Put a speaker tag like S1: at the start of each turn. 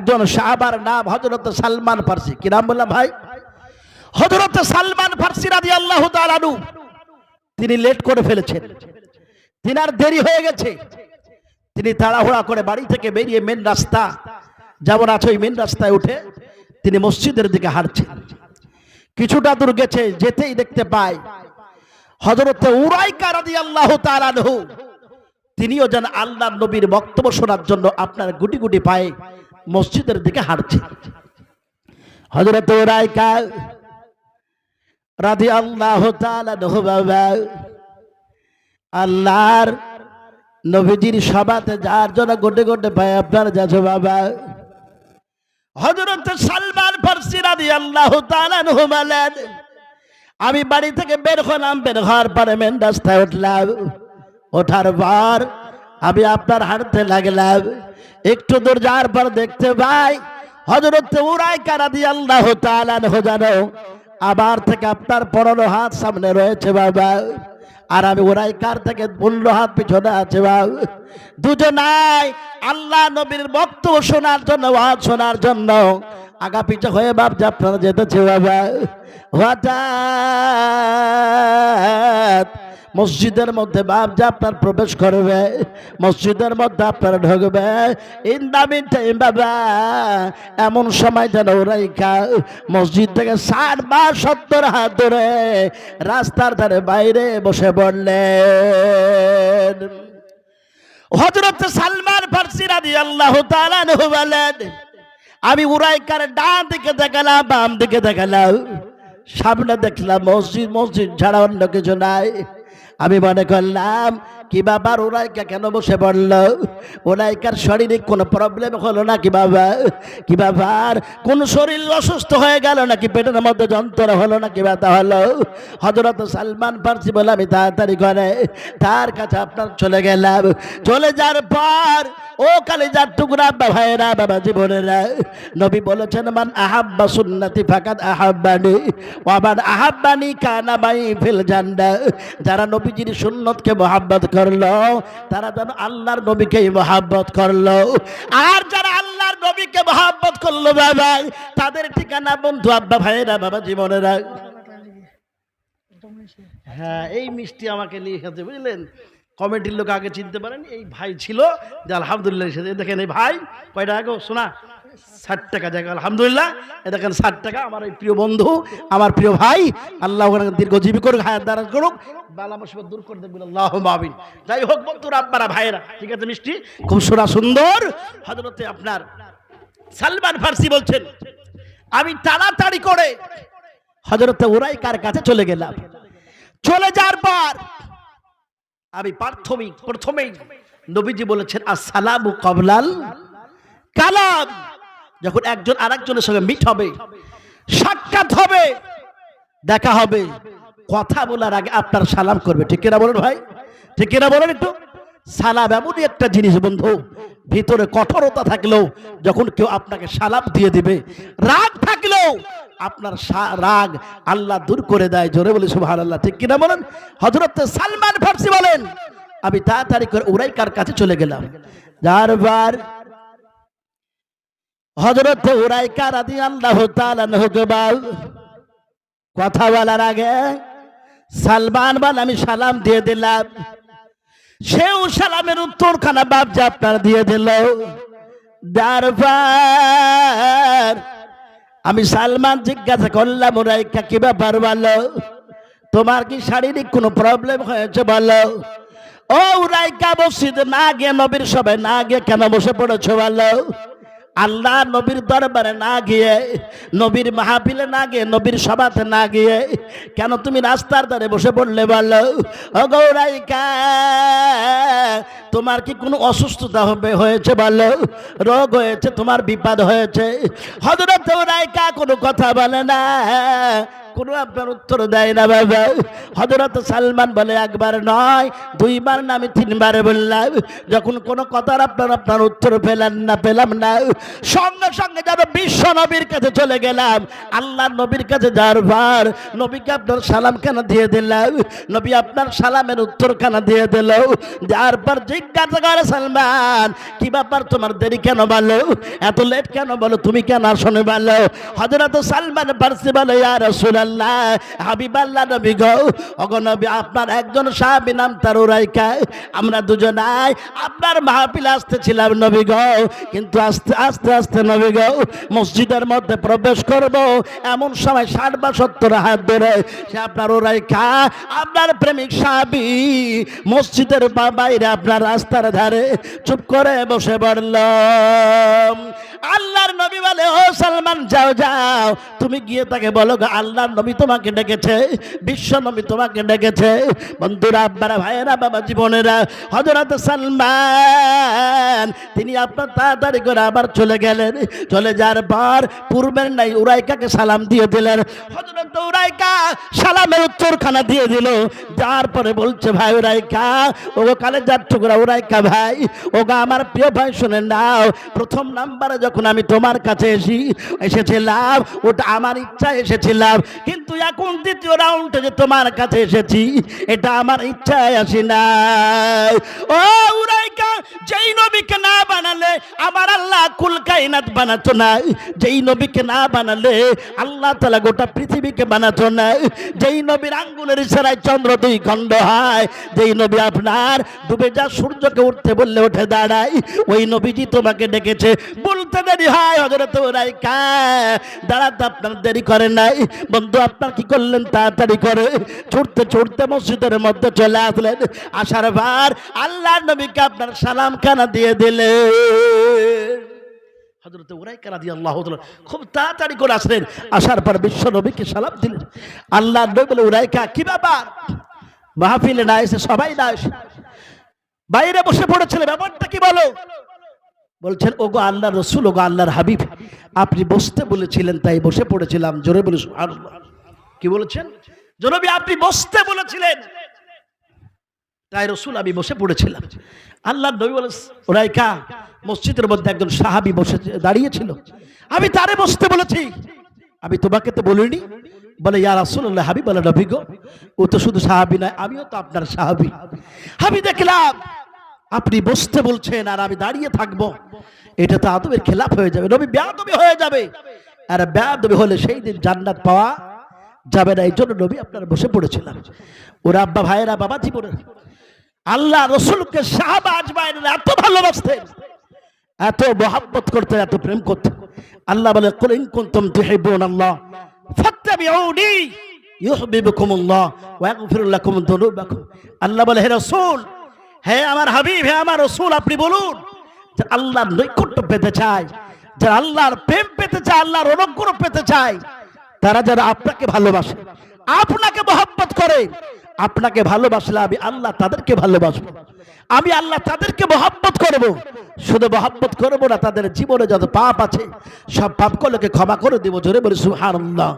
S1: একজন সাহাবার নাম হযরত সালমান ফার্সি। কি নাম বললাম ভাই? হযরত সালমান ফার্সি রাদিয়াল্লাহু তাআলা আনহু। তিনি লেট করে ফেলেছেন, তিনার দেরি হয়ে গেছে। তিনি তাড়াহুড়া করে বাড়ি থেকে বেরিয়ে মেন রাস্তা যেমন আছে ওই মেন রাস্তায় উঠে তিনি মসজিদের দিকে হাঁটছেন। কিছুটা দূর গেছে, যেতেই দেখতে পায় হযরত উরাইকা রাদিয়াল্লাহু তাআলা আনহু তিনিও যেন আল্লাহর নবীর বক্তব্য শোনার জন্য আপনার গুটি গুটি পায়ে মসজিদের দিকে হাঁটছেন। হযরত উরাইকা রাদিয়াল্লাহু তাআলা আনহু বাবা আল্লাহর নবীজির সভাতে যার জন্য গোটে গোটে পায়ে আপনার যাচ্ছে বাবা। হযরত সালমান ফার্সি রাদিয়াল্লাহু তাআলা আনহু বলেন, আমি বাড়ি থেকে বের হলাম, বের হওয়ার পরে মেন রাস্তায় উঠলাম। ওঠার পর আমি আপনার হাঁটতে লাগলাম। একটু দূর যাওয়ার পর দেখতে পাই হযরত উরাইকা রাদিয়াল্লাহু তাআলা আনহু জানো আবার থেকে আপনার 15 হাত সামনে রয়েছে বাবা, আর আমি উরাইকার থেকে 15 হাত পিছনে আছে বাবা। দুজনাই আল্লাহ নবীর বক্তব্য শোনার জন্য, ওয়াজ শোনার জন্য আগা পিছা হয়ে বাপ যে আপনারা যেতেছে বাবা। হঠাৎ মসজিদের মধ্যে বাপ যে আপনার প্রবেশ করবে, মসজিদের মধ্যে আপনারা ঢুকবে। ইন দা মিন টাইম বাবা এমন সময় যেন উরাইকা মসজিদ থেকে 60 বা 70 হাত দূরে রাস্তার ধারে বাইরে বসে পড়লেন। হযরত সালমান ফার্সি রাদিয়াল্লাহু তাআলা আনহু বলেন, আমি উরাইকার ডান দিকে দেখালাম, বাম দিকে দেখালাম, সামনে দেখলাম মসজিদ, মসজিদ ছাড়া অন্য কিছু নাই। আমি মনে করলাম কি বাবার উরাইকা কেন বসে পড়ল? উরাইকার শারীরিক কোনো প্রবলেম হলো না কি বাবা? কি বাবার কোন শরীর অসুস্থ হয়ে গেল নাকি পেটের মধ্যে যন্ত্রণা হলো নাকি ব্যথা হলো? হযরত সালমান ফার্সি বলে আমি তাড়াতাড়ি করে তার কাছে আপনার চলে গেলাম। চলে যাওয়ার পর ও কালিজার টুকরা ভাইরা বাবা জীবনেরা, নবী বলেছেন মান আহাব্বা সুন্নতি ফাকাদ আহাব্বানি ওয়া মান আহাব্বানি কানা মাই ফিল জান্নাহ। যারা নবীজির সুন্নতকে মহব্বত করলো তারা যেন আল্লাহর নবীকেই মহব্বত করলো, আর যারা আল্লাহর নবীকে মহব্বত করলো বাবা তাদের ঠিকানা বন্ধু আব্বা ভাইরা বাবা জীবনেরা। হ্যাঁ এই মিষ্টি আমাকে নিয়ে খেতে বুঝলেন। কমিটির লোক আগে চিনতে পারেন, এই ভাই ছিল যে আলহামদুলিল্লাহ দেখেন এই ভাই কয় টাকা গো শোনা 60 টাকা জায়গা আলহামদুলিল্লাহ। এ দেখেন 60 টাকা আমার এই প্রিয় বন্ধু, আমার প্রিয় ভাই, আল্লাহ দীর্ঘজীবী করুক, হায়াত দারাজ করুক, বালা মুসিবত দূর করে দেবেন আল্লাহুম্মা আমিন। যাই হোক বন্ধুরা আব্বারা ভাইরা, ঠিক আছে মিষ্টি খুব সোনা সুন্দর। হযরতে আপনার সালমান ফার্সি বলছেন আমি তাড়াতাড়ি করে হযরতে উরাইকার কাছে চলে গেলাম। চলে যাওয়ার পর আমি প্রথমেই নবীজি বলেছেন আসসালামু ক্বাবলাল কালাম। যখন একজন আরেকজনের সঙ্গে মিট হবে, সাক্ষাৎ হবে, দেখা হবে, কথা বলার আগে আপনার সালাম করবে। ঠিক কিনা বলেন ভাই? ঠিক কিনা বলেন একটু? সালাম এমনই একটা জিনিস বন্ধু, ভিতরে কঠোরতা থাকলেও যখন কেউ আপনাকে সালাম দিয়ে দিবে, রাগ থাকলেও আপনার রাগ আল্লাহ দূর করে দেয়। জোরে বলি সুবহানাল্লাহ। ঠিক কিনা বলেন? হযরত সালমান ফার্সি বলেন আমি তাড়াতাড়ি করে উরাইকার কাছে চলে গেলাম। যারবার হযরত উরাইকা রাদিয়াল্লাহু তাআলা আনহু কথা বলার আগে সালমান বলেন আমি সালাম দিয়ে দিলাম। সেও সালামের উত্তরখানা বাপ যে আপনার দিয়ে দিল। যারবার আমি সালমান জিজ্ঞাসা করলাম উরাইকা কি ব্যাপার বলো, তোমার কি শারীরিক কোনো প্রবলেম হয়েছে বলো? ও উরাইকা মসজিদে না গিয়ে নবীর সভায় না গিয়ে কেন বসে পড়েছো বলো? আল্লাহ নবীর দরবারে না গিয়ে, নবীর মাহফিলে না গিয়ে, নবীর সভাতে না গিয়ে কেন তুমি রাস্তার ধারে বসে পড়লে বলো? ও উরাইকা তোমার কি কোনো অসুস্থতা হয়েছে বলো? রোগ হয়েছে, তোমার বিপদ হয়েছে? হযরত উরাইকা কোনো কথা বলে না, কোনো আপনার উত্তর দেয় না বাবা। হযরত সালমান বলে একবার নয়, দুইবার না, আমি তিনবার বললাম। যখন কোনো কথার আপনার উত্তর পেলাম না, সঙ্গে সঙ্গে যেন বিশ্ব নবীর কাছে চলে গেলাম। আল্লাহ নবীর কাছে যাওয়ার পর নবীকে আপনার সালাম কেন দিয়ে দিলাম, নবী আপনার সালামের উত্তর কেন দিয়ে দিল। যার পর জিজ্ঞাসা করে সালমান, কি ব্যাপার তোমার দেরি কেন বলো, এত লেট কেন বলো, তুমি কেন আসনে বলো। হযরত সালমান ফারসি বলে, ইয়া রাসূলুল্লাহ, হাবিবাল্লাহ নবী গো, ওগো নবী, আপনার একজন সাহাবী নাম তার উরাইকা, আমরা দুজনাই আপনার মাহফিলে আসতেছিলাম নবী গো, কিন্তু আস্তে আস্তে নবী গো মসজিদের মধ্যে প্রবেশ করব, এমন সময় 60 বা 70 হাত ধরে সে আপনার উরাইকা, আপনার প্রেমিক সাহাবী মসজিদের বাইরে আপনার রাস্তার ধারে চুপ করে বসে পড়ল। আল্লাহর নবী বলে, ও সালমান, যাও যাও, তুমি গিয়ে তাকে বলো আল্লাহর নবী তোমাকে ডেকেছে, বিশ্ব নবী তোমাকে ডেকেছে। বন্ধুরা, আব্বারা, ভাইয়েরা, বাবা জীবনেরা, হযরত সালমান তিনি আপনার তাড়াতাড়ি করে আবার চলে গেলেন। চলে যাওয়ার পর পূর্বের নাই উরাইকাকে সালাম দিয়ে দিলেন। হযরত উরাইকা সালামের উত্তরখানা দিয়ে দিল। যার পরে বলছে, ভাই উরাইকা, ওগো কালেজার টুকরা উরাইকা ভাই, ওগো আমার প্রিয় ভাই, শুনে নাও, প্রথম নাম্বারে যখন আমি তোমার কাছে এসেছিলাম ওটা আমার ইচ্ছায় এসেছিলাম, কিন্তু এখন দ্বিতীয় রাউন্ডে যে তোমার কাছে এসেছি এটা আমার ইচ্ছায় আসি না। ও উরাইকা, যেই নবীকে না বানালে আমার আল্লাহ কুল কায়নাত বানাতো না, যেই নবীকে না বানালে আল্লাহ তাআলা গোটা পৃথিবীকে বানাতো না, যেই নবীর আঙ্গুলের ইশারায় চন্দ্র 2 খণ্ড হয়, যেই নবী আপনার ডুবে যা সূর্যকে উঠতে বললে উঠে দাঁড়ায়, ওই নবীজি তোমাকে ডেকেছে। বলতে দেরি হয় হযরত উরাইকা, দাঁড়াতে আপনার দেরি করে নাই। বন্ধু, আপনার কি করলেন, তাড়াতাড়ি করে ছুটতে ছুটতে মসজিদের মধ্যে চলে আসলেন। আসার পর আল্লাহর নবীকে আপনার সালাম খানা দিয়ে দিলেন। হযরত উরাইকা রাদিয়াল্লাহু তাআলা খুব তাড়াতাড়ি করে আসলেন। আসার পর বিশ্ব নবীকে সালাম দিলেন। আল্লাহর নবী বলে, উরাইকা, কি ব্যাপার, মাহফিলে না এসে সবাই না এসে বাইরে বসে পড়েছিল, ব্যাপারটা কি বলো। বলছেন, ওগো আল্লাহর রাসূল, ওগো আল্লাহর হাবিব, আপনি বসতে বলেছিলেন তাই বসে পড়েছিলাম। জোরে বলে সুবহানাল্লাহ। কি বলেছেন? জনবী, আপনি বসতে বলেছিলেন তাই রাসূল আমি বসে পড়েছিলাম। আল্লাহর নবী বলেন, উরাইকা, মসজিদের মধ্যে একজন সাহাবী বসে দাঁড়িয়েছিল, আমি তারে বসতে বলেছি, আমি তোমাকে তো বলিনি। বলে, ইয়া রাসূলুল্লাহ, হাবিব বলে, নবী গো, ও তো শুধু সাহাবী নয়, আমিও তো আপনার সাহাবী। আমি দেখলাম আপনি বসতে বলছেন আর আমি দাঁড়িয়ে থাকবো, এটা তো আদবের খেলাফ হয়ে যাবে, নবী বেয়াদবি হয়ে যাবে, আর বেয়াদবি হলে সেই দিন জান্নাত পাওয়া যাবে না। এই জন্য নবী আপনার বসে পড়েছিলাম। ওরা আব্বা, ভাইয়েরা, বাবা জীবনে আল্লাহ রসুলকে সাহাবা আজমাইনরা এত ভালোবাসতেন, এত মহব্বত করতেন, এত প্রেম করতেন। আল্লাহ বলে, কুল ইন কুনতুম তুহিব্বুনাল্লাহ ফাত্তাবিউনি ইউহিব্বুকুমুল্লাহ ওয়া ইয়াগফির লাকুম যুনুবাকুম। আল্লাহ বলে, হে রাসূল, হে আমার হাবিব, হে আমার রাসূল, আপনি বলুন যে আল্লাহর নৈকট্য পেতে চায়, যারা আল্লাহর প্রেম পেতে চায়, আল্লাহর অনুগ্রহ পেতে চায়, তারা যারা আপনাকে ভালোবাসে, আপনাকে মহব্বত করে, আপনাকে ভালোবাসলে আমি আল্লাহ তাদেরকে ভালোবাসবো, আমি আল্লাহ তাদেরকে মহব্বত করব। শুধু মহব্বত করবো না, তাদের জীবনে যত পাপ আছে সব পাপগুলোকে ক্ষমা করে দেব। জোরে বলি সুবহানাল্লাহ।